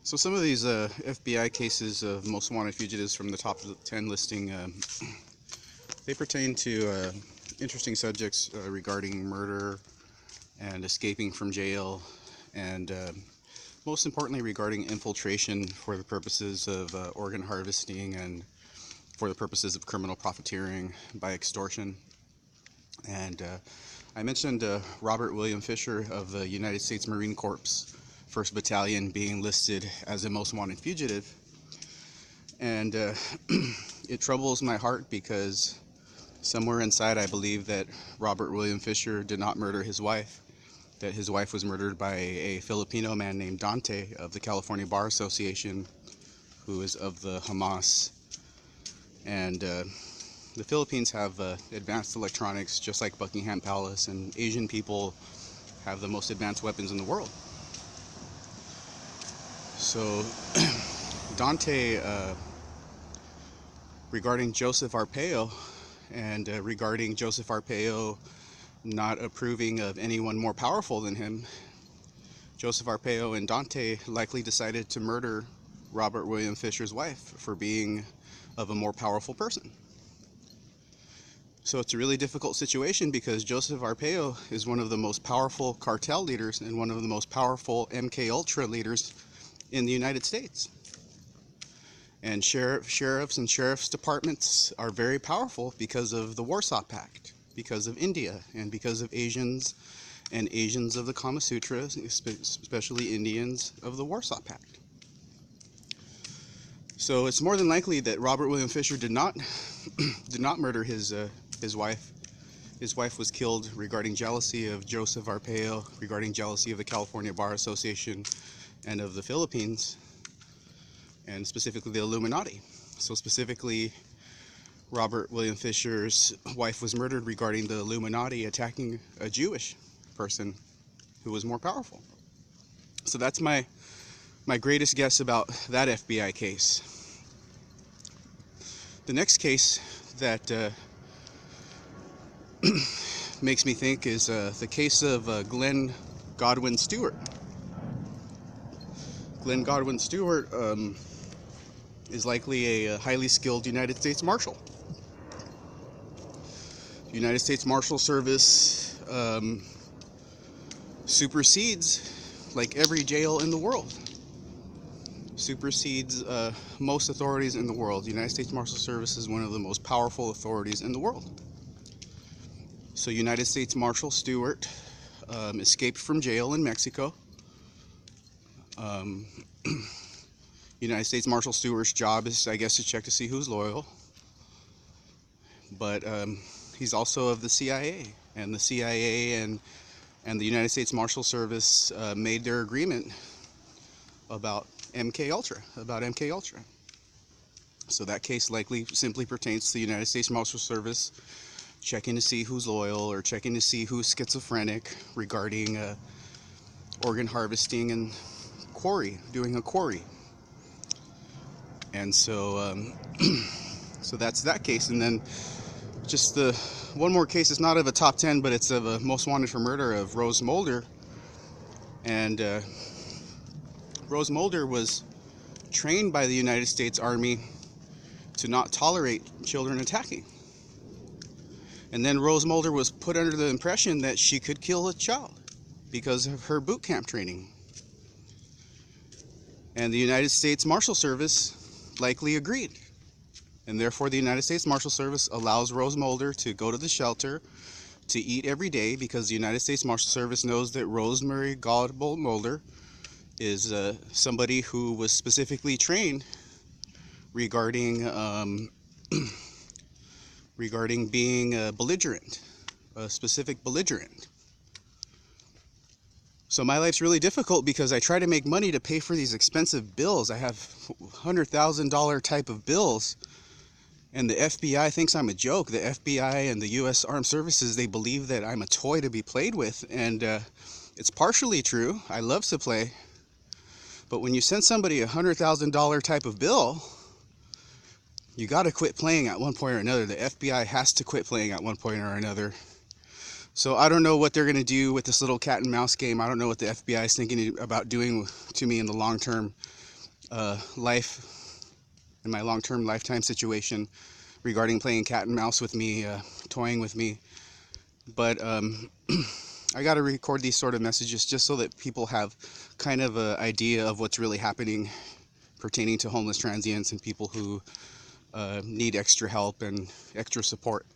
So some of these FBI cases of most wanted fugitives from the top 10 listing, they pertain to interesting subjects regarding murder and escaping from jail, and most importantly regarding infiltration for the purposes of organ harvesting and for the purposes of criminal profiteering by extortion. And I mentioned Robert William Fisher of the United States Marine Corps 1st Battalion being listed as a most wanted fugitive, and it troubles my heart because somewhere inside I believe that Robert William Fisher did not murder his wife, that his wife was murdered by a Filipino man named Dante of the California Bar Association, who is of the Hamas. And the Philippines have advanced electronics just like Buckingham Palace, and Asian people have the most advanced weapons in the world. So Dante, regarding Joseph Arpaio, and regarding Joseph Arpaio not approving of anyone more powerful than him, Joseph Arpaio and Dante likely decided to murder Robert William Fisher's wife for being of a more powerful person. So it's a really difficult situation because Joseph Arpaio is one of the most powerful cartel leaders and one of the most powerful MK Ultra leaders in the United States. And sheriffs and sheriff's departments are very powerful because of the Warsaw Pact, because of India, and because of Asians and Asians of the Kama Sutra, especially Indians of the Warsaw Pact. So it's more than likely that Robert William Fisher did not murder his wife. His wife was killed regarding jealousy of Joseph Arpaio, regarding jealousy of the California Bar Association and of the Philippines, and specifically the Illuminati. So specifically, Robert William Fisher's wife was murdered regarding the Illuminati attacking a Jewish person who was more powerful. So that's my greatest guess about that FBI case. The next case that makes me think is the case of Glen Godwin Stewart. Glen Godwin Stewart is likely a highly skilled United States Marshal. The United States Marshal Service supersedes like every jail in the world. Supersedes most authorities in the world. The United States Marshal Service is one of the most powerful authorities in the world. So United States Marshal Stewart escaped from jail in Mexico. United States Marshal Stewart's job is, I guess, to check to see who's loyal. But he's also of the CIA, and the CIA and the United States Marshal Service made their agreement about MK Ultra. So that case likely simply pertains to the United States Marshal Service checking to see who's loyal or checking to see who's schizophrenic regarding organ harvesting and doing a quarry. And so so that's that case. And then just the one more case is not of a top 10, but it's of a most wanted for murder of Rose Mulder. And Rose Mulder was trained by the United States Army to not tolerate children attacking. And then Rose Mulder was put under the impression that she could kill a child because of her boot camp training. And the United States Marshal Service likely agreed. And therefore the United States Marshal Service allows Rose Mulder to go to the shelter to eat every day, because the United States Marshal Service knows that Rosemary Godbolt Mulder is somebody who was specifically trained regarding being a belligerent, a specific belligerent. So my life's really difficult because I try to make money to pay for these expensive bills. I have $100,000 type of bills, and the FBI thinks I'm a joke. The FBI and the U.S. Armed Services, they believe that I'm a toy to be played with, and it's partially true. I love to play. But when you send somebody a $100,000 type of bill, you got to quit playing at one point or another. The FBI has to quit playing at one point or another. So I don't know what they're going to do with this little cat and mouse game. I don't know what the FBI is thinking about doing to me in the long term. life and my long-term lifetime situation regarding playing cat and mouse with me, toying with me. But I got to record these sort of messages just so that people have kind of an idea of what's really happening pertaining to homeless transients and people who need extra help and extra support.